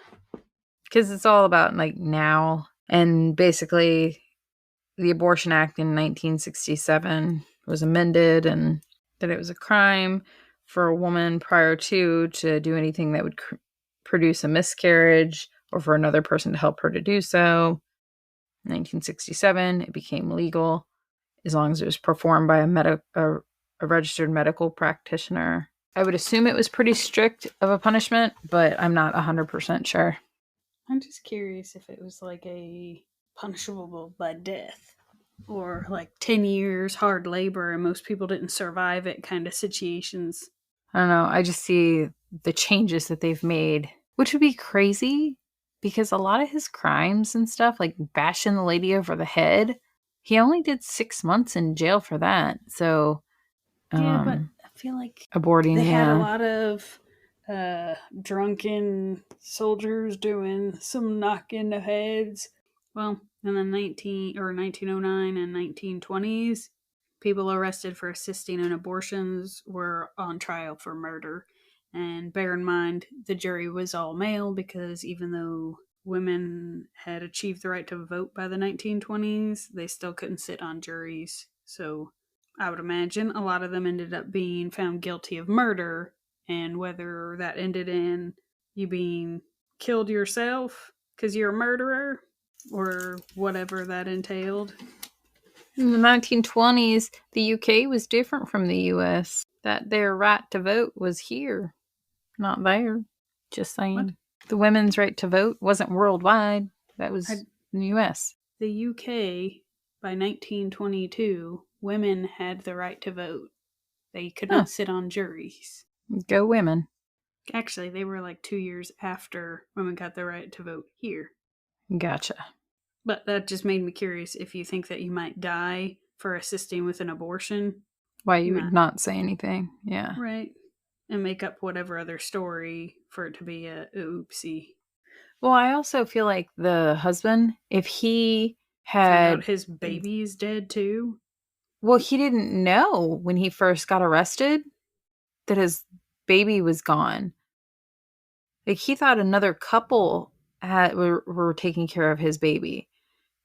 Because it's all about, like, now. And basically, the Abortion Act in 1967 was amended, and that it was a crime for a woman prior to do anything that would produce a miscarriage, or for another person to help her to do so. In 1967, it became legal as long as it was performed by a registered medical practitioner. I would assume it was pretty strict of a punishment, but I'm not 100% sure. I'm just curious if it was like a punishable by death, or like 10 years hard labor and most people didn't survive it kind of situations. I don't know. I just see the changes that they've made, which would be crazy because a lot of his crimes and stuff, like bashing the lady over the head, he only did 6 months in jail for that. So, yeah, but I feel like aborting, they had a lot of drunken soldiers doing some knocking of heads. Well, in the 1909 and 1920s, people arrested for assisting in abortions were on trial for murder. And bear in mind, the jury was all male, because even though women had achieved the right to vote by the 1920s, they still couldn't sit on juries. So I would imagine a lot of them ended up being found guilty of murder and whether that ended in you being killed yourself because you're a murderer or whatever that entailed. In the 1920s, the UK was different from the US. That their right to vote was here, not there. Just saying. What? The women's right to vote wasn't worldwide. That was in the US. The UK, by 1922, women had the right to vote. They could not sit on juries. Go women. Actually, they were like 2 years after women got the right to vote here. Gotcha. But that just made me curious if you think that you might die for assisting with an abortion. Why you would not say anything. Yeah. Right. And make up whatever other story for it to be a oopsie. Well, I also feel like the husband, if he Found had... out his baby is dead too? Well, he didn't know when he first got arrested that his baby was gone. Like, he thought another couple were taking care of his baby.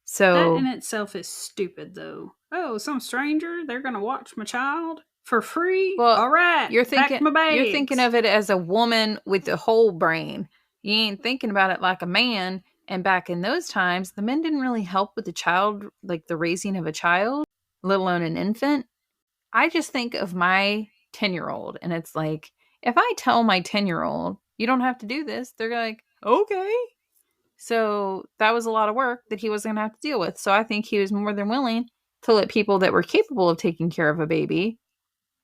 So that in itself is stupid, though. Oh, some stranger, they're going to watch my child for free? Well, all right, you're pack my bags. You're thinking of it as a woman with a whole brain. You ain't thinking about it like a man. And back in those times, the men didn't really help with the child, like the raising of a child, let alone an infant. I just think of my 10-year-old, and it's like, if I tell my 10-year-old, you don't have to do this, they're like, okay. So that was a lot of work that he wasn't going to have to deal with. So I think he was more than willing to let people that were capable of taking care of a baby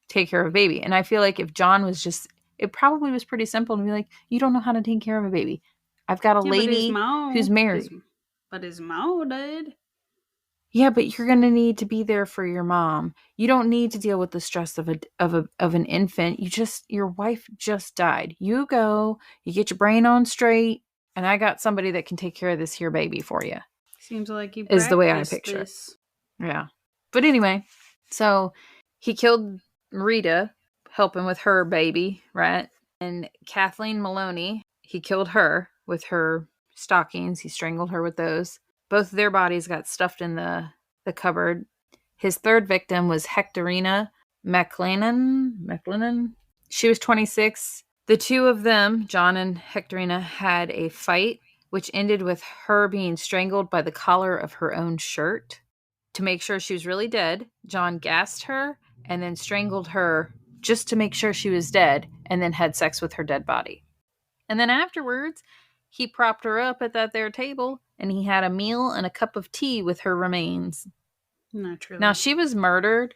take care of a baby. And I feel like if John was just, it probably was pretty simple to be like, you don't know how to take care of a baby. I've got a lady who's married. But his mom did. Yeah, but you're going to need to be there for your mom. You don't need to deal with the stress of an infant. Your wife just died. You go, you get your brain on straight, and I got somebody that can take care of this here baby for you. Seems like you is the way I picture it. Yeah. But anyway, so he killed Rita, helping with her baby, right? And Kathleen Maloney, he killed her with her stockings. He strangled her with those. Both of their bodies got stuffed in the cupboard. His third victim was Hectorina McLennan. She was 26. The two of them, John and Hectorina, had a fight, which ended with her being strangled by the collar of her own shirt. To make sure she was really dead, John gassed her and then strangled her just to make sure she was dead, and then had sex with her dead body. And then afterwards, he propped her up at that there table, and he had a meal and a cup of tea with her remains. Naturally. Now, she was murdered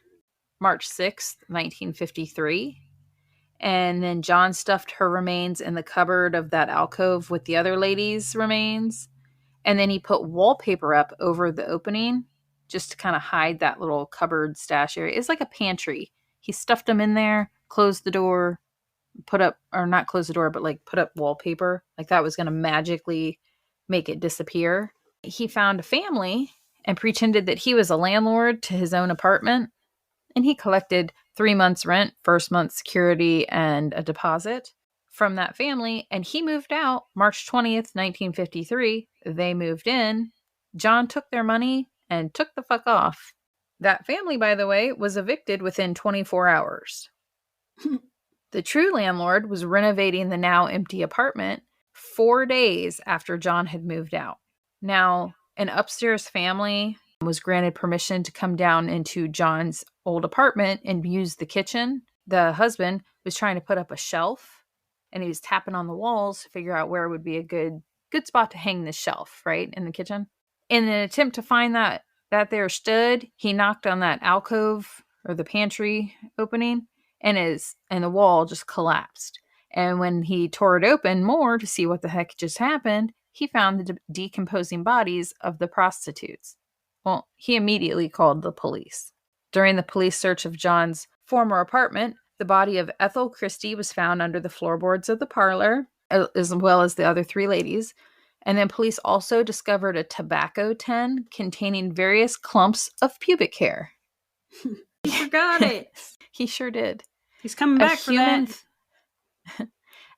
March 6th, 1953. And then John stuffed her remains in the cupboard of that alcove with the other lady's remains. And then he put wallpaper up over the opening just to kind of hide that little cupboard stash area. It's like a pantry. He stuffed them in there, closed the door, put up, or not close the door, but like put up wallpaper. Like that was going to magically make it disappear. He found a family and pretended that he was a landlord to his own apartment. And he collected 3 months rent, first month security, and a deposit from that family. And he moved out March 20th, 1953. They moved in. John took their money and took the fuck off. That family, by the way, was evicted within 24 hours. The true landlord was renovating the now empty apartment 4 days after John had moved out. Now, an upstairs family was granted permission to come down into John's old apartment and use the kitchen. The husband was trying to put up a shelf, and he was tapping on the walls to figure out where would be a good spot to hang the shelf, right, in the kitchen. In an attempt to find that there stood, he knocked on that alcove or the pantry opening, and the wall just collapsed. And when he tore it open more to see what the heck just happened, he found the decomposing bodies of the prostitutes. Well, he immediately called the police. During the police search of John's former apartment, the body of Ethel Christie was found under the floorboards of the parlor, as well as the other 3 ladies. And then police also discovered a tobacco tin containing various clumps of pubic hair. He forgot it. He sure did. He's coming back for that.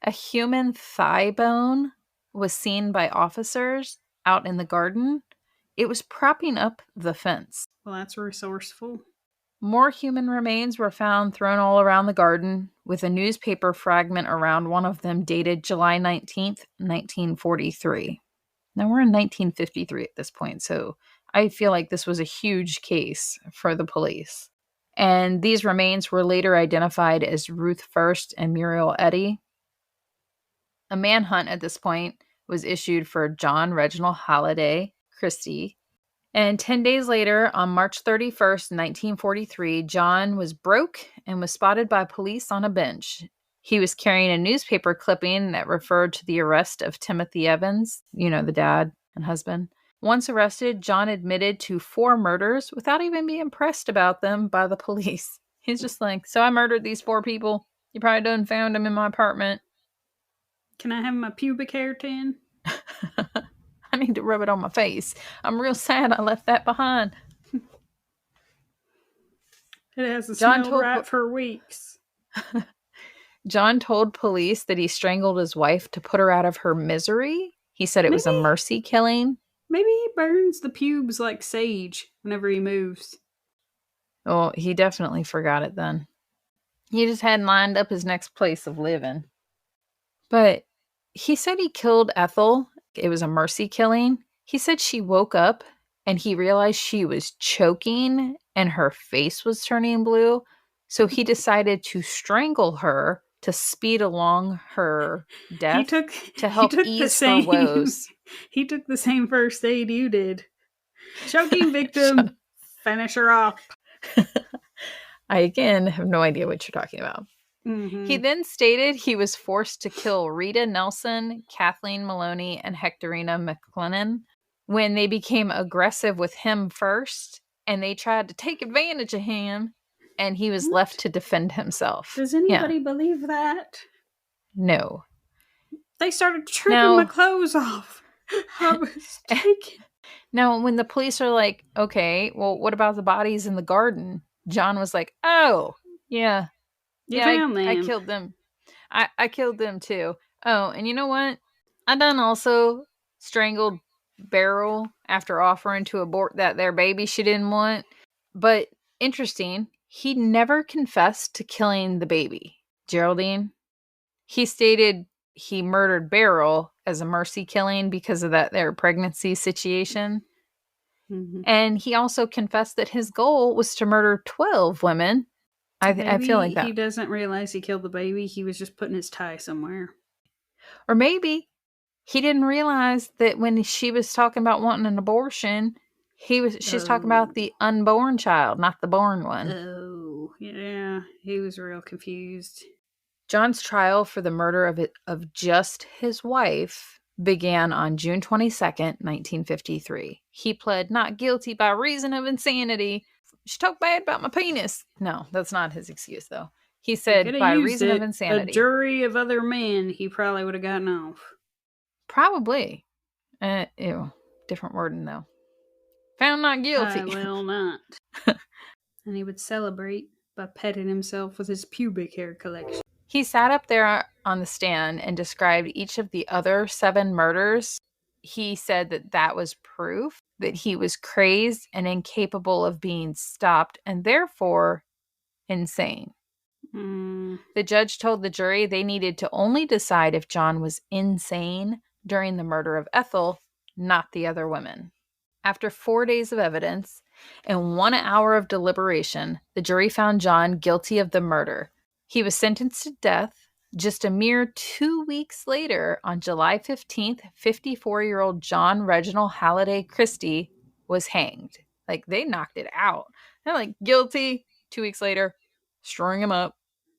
A human thigh bone was seen by officers out in the garden. It was propping up the fence. Well, that's resourceful. More human remains were found thrown all around the garden, with a newspaper fragment around one of them dated July 19th, 1943. Now we're in 1953 at this point, so I feel like this was a huge case for the police. And these remains were later identified as Ruth First and Muriel Eddy. A manhunt at this point was issued for John Reginald Halliday Christie. And 10 days later, on March 31st, 1943, John was broke and was spotted by police on a bench. He was carrying a newspaper clipping that referred to the arrest of Timothy Evans, the dad and husband. Once arrested, John admitted to 4 murders without even being pressed about them by the police. He's just like, so I murdered these 4 people. You probably done found them in my apartment. Can I have my pubic hair tan? I need to rub it on my face. I'm real sad I left that behind. It hasn't smelled right for weeks. John told police that he strangled his wife to put her out of her misery. He said it was a mercy killing. Maybe he burns the pubes like sage whenever he moves. Oh, he definitely forgot it then. He just hadn't lined up his next place of living. But he said he killed Ethel. It was a mercy killing. He said she woke up and he realized she was choking and her face was turning blue. So he decided to strangle her to speed along her death to help ease her woes. He took the same first aid you did. Choking victim, finish her off. I, again, have no idea what you're talking about. Mm-hmm. He then stated he was forced to kill Rita Nelson, Kathleen Maloney, and Hectorina McLennan when they became aggressive with him first, and they tried to take advantage of him, and he was left to defend himself. Does anybody believe that? No. They started tripping my clothes off. I was taken. Now, when the police are like, okay, well, what about the bodies in the garden? John was like, oh, yeah. I killed them. I killed them too. Oh, and you know what? I done also strangled Beryl after offering to abort that there baby she didn't want. But interesting, he never confessed to killing the baby, Geraldine. He stated he murdered Beryl as a mercy killing because of their pregnancy situation. Mm-hmm. And he also confessed that his goal was to murder 12 women. I feel like that. He doesn't realize he killed the baby. He was just putting his tie somewhere. Or maybe he didn't realize that when she was talking about wanting an abortion, she's talking about the unborn child, not the born one. Oh, yeah. He was real confused. John's trial for the murder of just his wife began on June 22nd, 1953. He pled not guilty by reason of insanity. She talked bad about my penis. No, that's not his excuse, though. He said by reason of insanity. A jury of other men, he probably would have gotten off. Probably. Different wording, though. Found not guilty. I will not. And he would celebrate by petting himself with his pubic hair collection. He sat up there on the stand and described each of the other 7 murders. He said that was proof that he was crazed and incapable of being stopped and therefore insane. The judge told the jury they needed to only decide if John was insane during the murder of Ethel, not the other women. After 4 days of evidence and 1 hour of deliberation, the jury found John guilty of the murder. He was sentenced to death. Just a mere 2 weeks later, on July 15th, 54-year-old John Reginald Halliday Christie was hanged. Like, they knocked it out. They're like, guilty. 2 weeks later, string him up.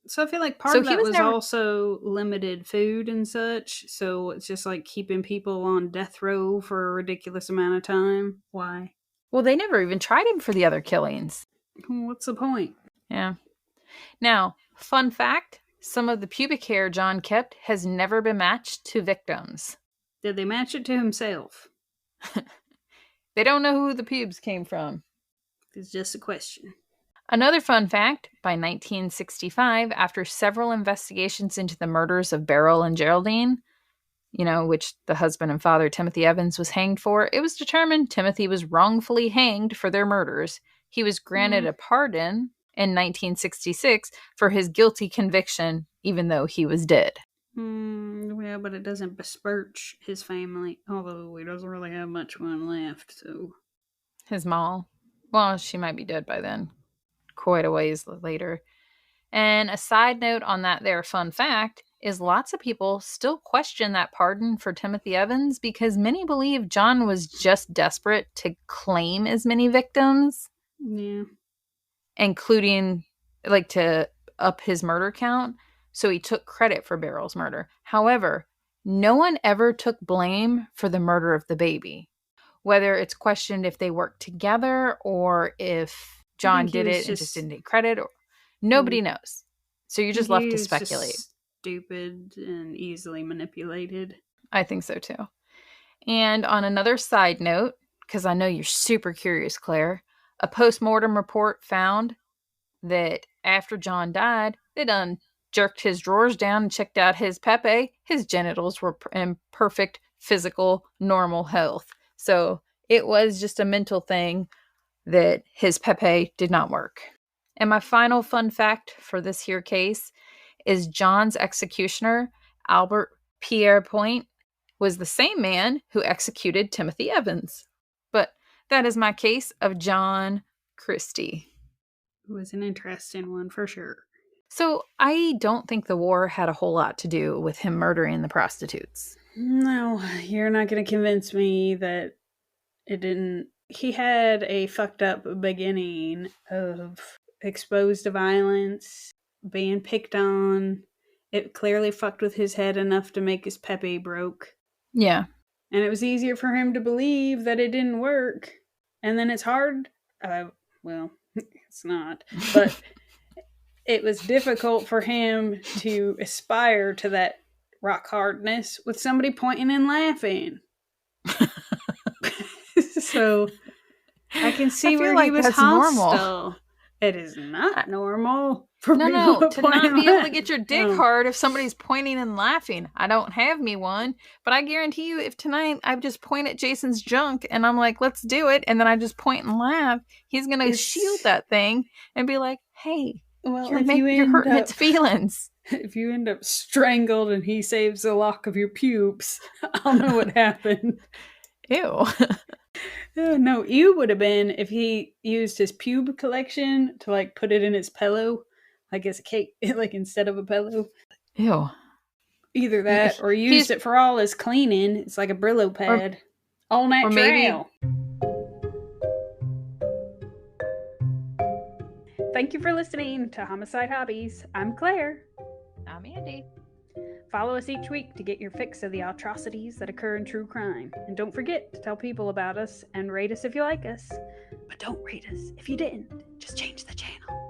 So I feel like part of that was also limited food and such. So it's just like keeping people on death row for a ridiculous amount of time. Why? Well, they never even tried him for the other killings. What's the point? Yeah. Now, fun fact. Some of the pubic hair John kept has never been matched to victims. Did they match it to himself? They don't know who the pubes came from. It's just a question. Another fun fact, by 1965, after several investigations into the murders of Beryl and Geraldine, which the husband and father Timothy Evans was hanged for, it was determined Timothy was wrongfully hanged for their murders. he was granted a pardon in 1966 for his guilty conviction, even though he was dead. Well, but it doesn't besmirch his family, although he doesn't really have much one left, so. His mom, well, she might be dead by then, quite a ways later. And a side note on that there fun fact is lots of people still question that pardon for Timothy Evans because many believe John was just desperate to claim as many victims. Yeah. Including, like, to up his murder count. So he took credit for Beryl's murder. However, no one ever took blame for the murder of the baby. Whether it's questioned if they worked together or if John did it and just didn't take credit, or nobody knows. So you're just left to speculate. Just stupid and easily manipulated. I think so too. And on another side note, because I know you're super curious, Claire, a post-mortem report found that after John died, they done jerked his drawers down and checked out his Pepe. His genitals were in perfect physical, normal health. So it was just a mental thing that his Pepe did not work. And my final fun fact for this here case is John's executioner, Albert Pierre Point, was the same man who executed Timothy Evans. But that is my case of John Christie. It was an interesting one for sure. So I don't think the war had a whole lot to do with him murdering the prostitutes. No, you're not going to convince me that it didn't. He had a fucked up beginning of exposed to violence, being picked on. It clearly fucked with his head enough to make his Pepe broke. Yeah. And it was easier for him to believe that it didn't work. And then it's hard. Well, it's not. But it was difficult for him to aspire to that rock hardness with somebody pointing and laughing. So I can see where he was hostile. Normal. It is not normal for people to not be able to get your dick hard if somebody's pointing and laughing. I don't have me one, but I guarantee you if tonight I just point at Jason's junk and I'm like, let's do it, and then I just point and laugh, he's going to shield that thing and be like, hey, you're hurting its feelings. If you end up strangled and he saves a lock of your pubes, I'll know what happened. Ew. No, ew would have been if he used his pube collection to like put it in his pillow, like as a cake, like instead of a pillow. Ew. Either that, or used it for all his cleaning. It's like a Brillo pad, all natural. Or maybe. Thank you for listening to Homicide Hobbies. I'm Claire. I'm Andy. Follow us each week to get your fix of the atrocities that occur in true crime. And don't forget to tell people about us and rate us if you like us. But don't rate us if you didn't. Just change the channel.